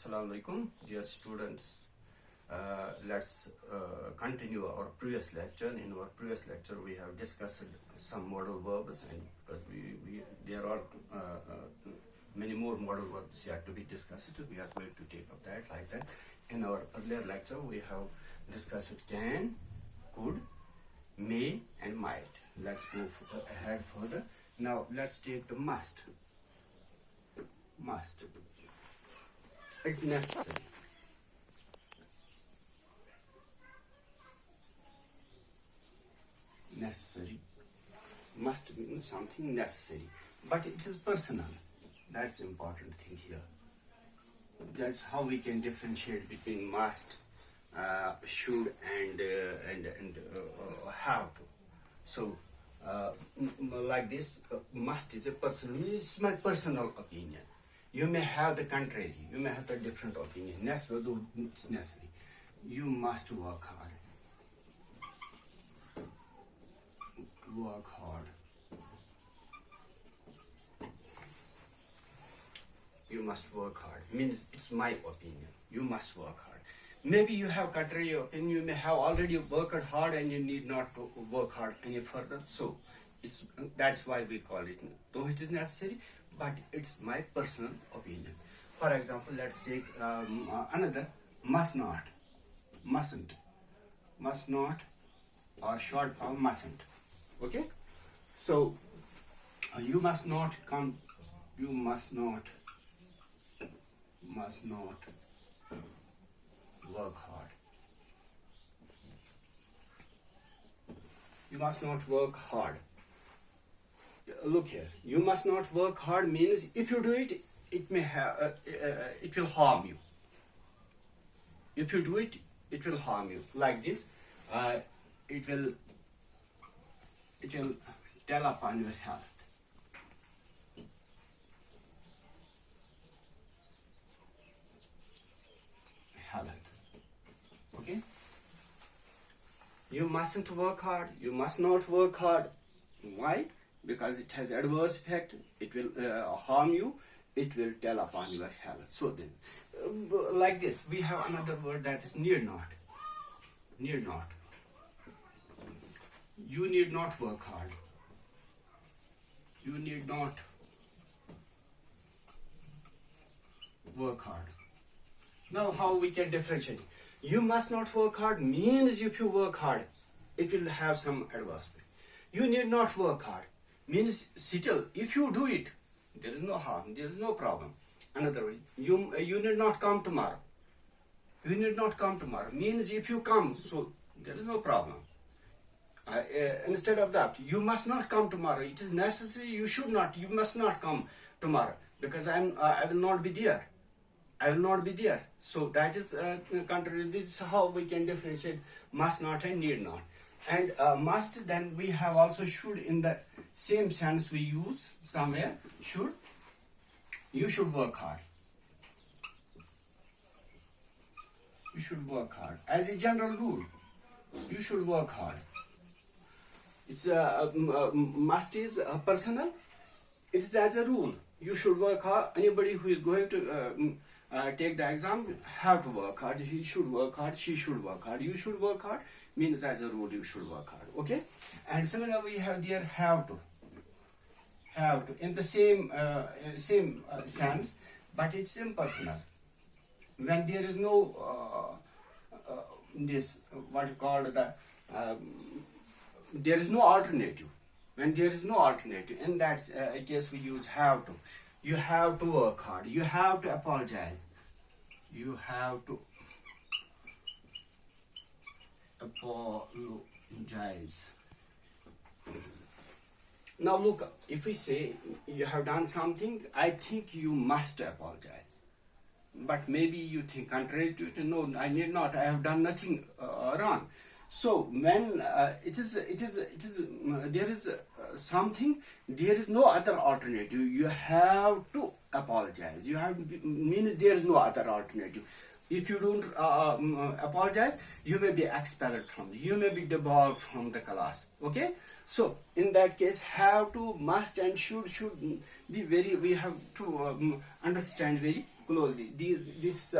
Assalamu alaikum, dear students. Let's continue our previous lecture. In our previous lecture, we have discussed some modal verbs, and because there are many more modal verbs yet to be discussed, we are going to take up that like that. In our earlier lecture, we have discussed can, could, may, and might. Let's go ahead further. Now let's take the must. Must. It's necessary. Necessary. Must mean something necessary, but it is personal. That's the important thing here. That's how we can differentiate between must, should, and have to. So, like this, must is a personal. It's my personal opinion. You may have the contrary. You may have a different opinion. Necessary, though it's necessary. You must work hard. Work hard. You must work hard. Means it's my opinion. You must work hard. Maybe you have contrary opinion. You may have already worked hard and you need not to work hard any further. So that's why we call it. Though it is necessary, but it's my personal opinion. For example, let's take another must not, mustn't, must not, or short form mustn't. Okay, so you must not come. You must not work hard. You must not work hard. Look here. You must not work hard means if you do it, it may have it will harm you. If you do it, it will harm you. Like this, it will tell upon your health. Okay. You mustn't work hard. You must not work hard. Why? Because it has adverse effect. It will harm you. It will tell upon your health. So then, like this, we have another word that is need not. Need not. You need not work hard. You need not work hard. Now, how we can differentiate? You must not work hard means if you work hard, it will have some adverse effect. You need not work hard means still, if you do it, there is no harm, there is no problem. Another way, you need not come tomorrow. You need not come tomorrow means if you come, so there is no problem. Instead of that, you must not come tomorrow. It is necessary. You should not. You must not come tomorrow because I will not be there. I will not be there. So that is contrary. This is how we can differentiate must not and need not. And must, then we have also should in the same sense we use somewhere. Should. You should work hard. You should work hard. As a general rule, you should work hard. It's must is personal. It is as a rule. You should work hard. Anybody who is going to take the exam have to work hard. He should work hard. She should work hard. You should work hard means as a rule you should work hard. Okay. And similarly we have there have to. Have to in the same sense, but it's impersonal. When there is no this what you call the there is no alternative. When there is no alternative, in that case we use have to. You have to work hard. You have to apologize. You have to apologize. Now look, if we say you have done something, I think you must apologize. But maybe you think contrary to it, no, I need not. I have done nothing wrong. So when there is something, there is no other alternative. You have to apologize. You have to means there is no other alternative. If you don't apologize, you may be expelled from. You may be debarred from the class. Okay. So in that case, have to, must, and should be very. We have to understand very closely. This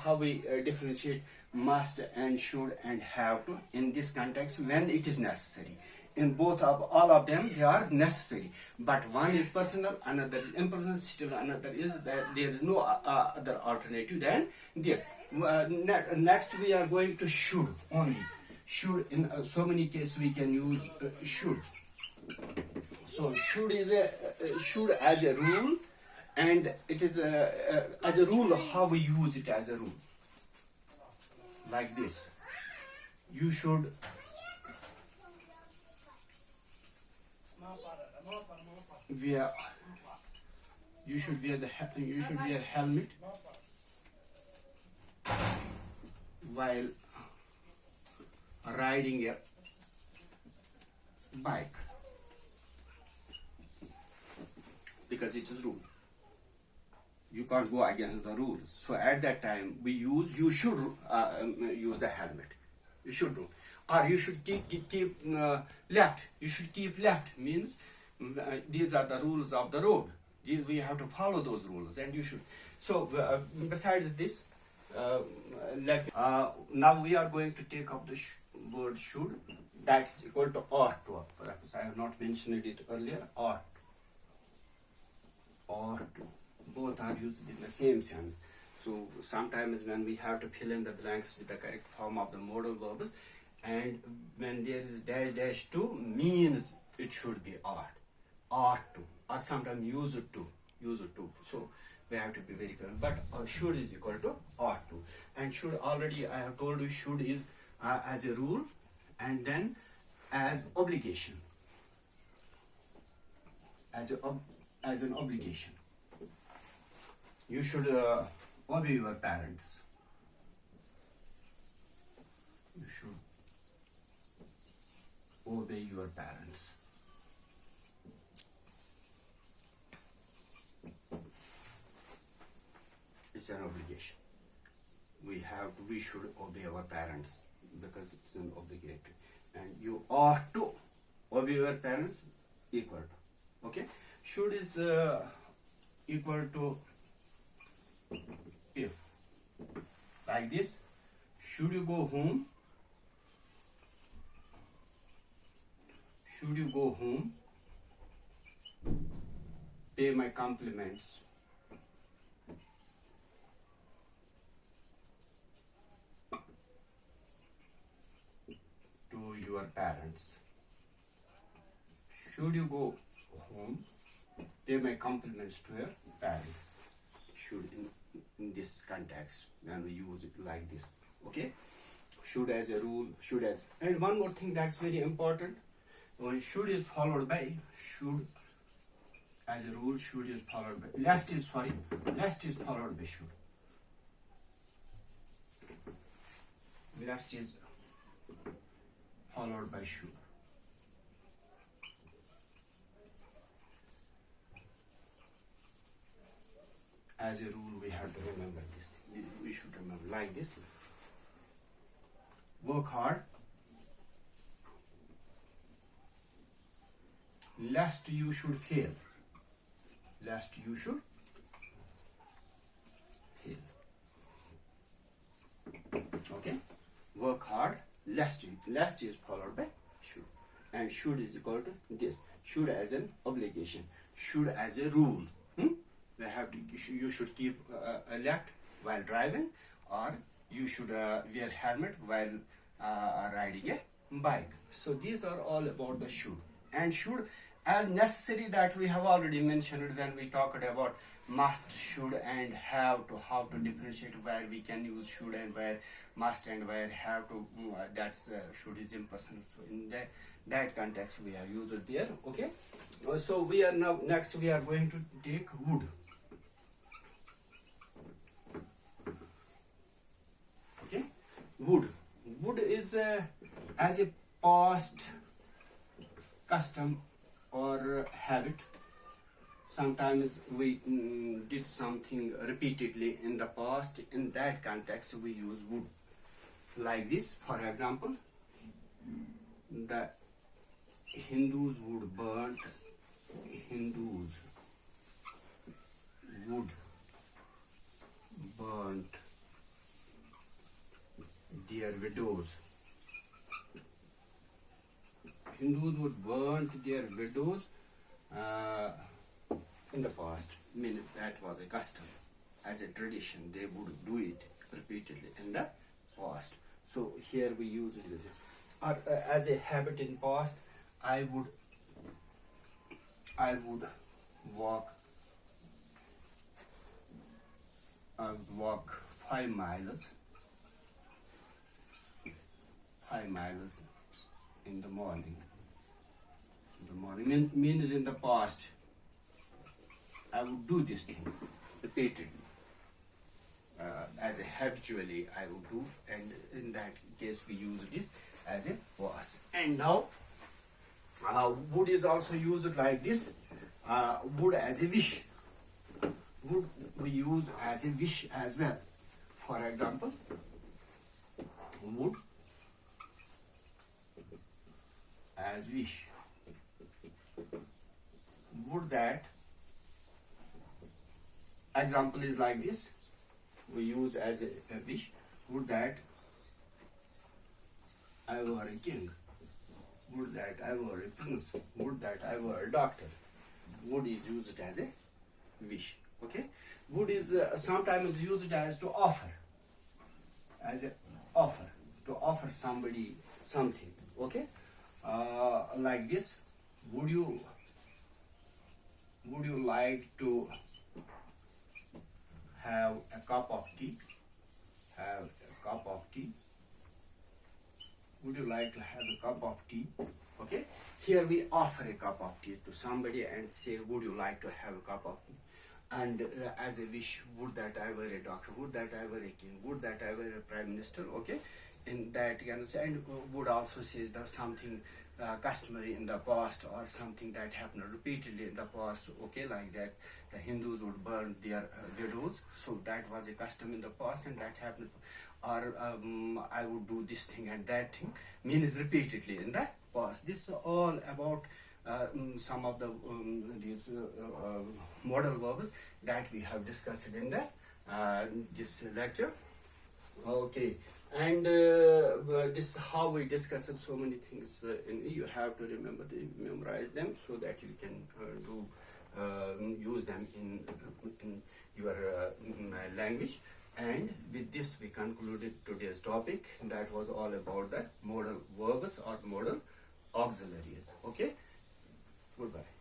how we differentiate must and should and have to in this context when it is necessary. In both of all of them, they are necessary. But one is personal, another is impersonal, still another is that there is no other alternative than this. Next, we are going to should only. Should in so many cases we can use should. So should is a should as a rule, and it is as a rule how we use it as a rule. Like this, you should wear. You should wear helmet while riding a bike, because it is rule. You can't go against the rules. So at that time we use you should use the helmet. You should do, or you should keep left. You should keep left means these are the rules of the road. We have to follow those rules, and you should. So besides this, now we are going to take up the word should. That's equal to ought to. Perhaps I have not mentioned it earlier. Ought to. Both are used in the same sense. So sometimes when we have to fill in the blanks with the correct form of the modal verbs, and when there is dash to means it should be ought to, or sometimes used to. So we have to be very careful. But should is equal to ought to, and should already I have told you should is as a rule, and then as obligation, as an obligation. You should obey your parents. You should obey your parents. It's an obligation. We should obey our parents because it's an obligatory. And you ought to obey your parents equal to. Okay? Should is equal to if. Like this. Should you go home? Should you go home? Pay my compliments. To your parents. Should you go home? Pay my compliments to your parents. Should in this context when we use it like this. Okay? Should as a rule, should as. And one more thing that's very important. When should is followed by should as a rule, should is followed by last is followed by should. Last is followed by should. As a rule, we have to remember this. We should remember like this. Work hard, lest you should fail. Lest you should fail. Okay? Work hard, lest is followed by should. And should is equal to this. Should as an obligation. Should as a rule. You should keep left while driving, or you should wear helmet while riding a bike. So these are all about the should. And should as necessary that we have already mentioned when we talked about must, should and have to, how to differentiate where we can use should and where must and where have to. That's should is impersonal. So in that context we have used it there. Okay. So we are now next we are going to take would. Okay. Would is as a past custom or habit. Sometimes we did something repeatedly in the past. In that context, we use would. Like this, for example, the Hindus would burn. Hindus would burnt their widows. Hindus would burn their widows in the past. I mean, that was a custom, as a tradition. They would do it repeatedly in the past. So here we use it as a habit in past. I would walk 5 miles. 5 miles in the morning. Means in the past I would do this thing repeatedly. As a habitually I would do, and in that case we use this as a past. And now would is also used like this. Would as a wish. Would we use as a wish as well. For example, would as wish. Would that, example is like this, we use as a wish. Would that I were a king. Would that I were a prince. Would that I were a doctor. Would is used as a wish. Okay. Would is sometimes used as to offer. As a offer. To offer somebody something. Okay. Like this. Would you like to have a cup of tea? Have a cup of tea. Would you like to have a cup of tea? Okay. Here we offer a cup of tea to somebody and say, would you like to have a cup of tea? And as a wish, would that I were a doctor, would that I were a king, would that I were a prime minister. Okay. In that you can say, and would also say that something customary in the past, or something that happened repeatedly in the past. Okay, like that the Hindus would burn their widows, so that was a custom in the past and that happened. Or I would do this thing and that thing, means repeatedly in the past. This is all about some of the these modal verbs that we have discussed in the this lecture. Okay. And this is how we discussed so many things. You have to memorize them so that you can use them in your language. And with this we concluded today's topic. That was all about the modal verbs or modal auxiliaries. Okay. Goodbye.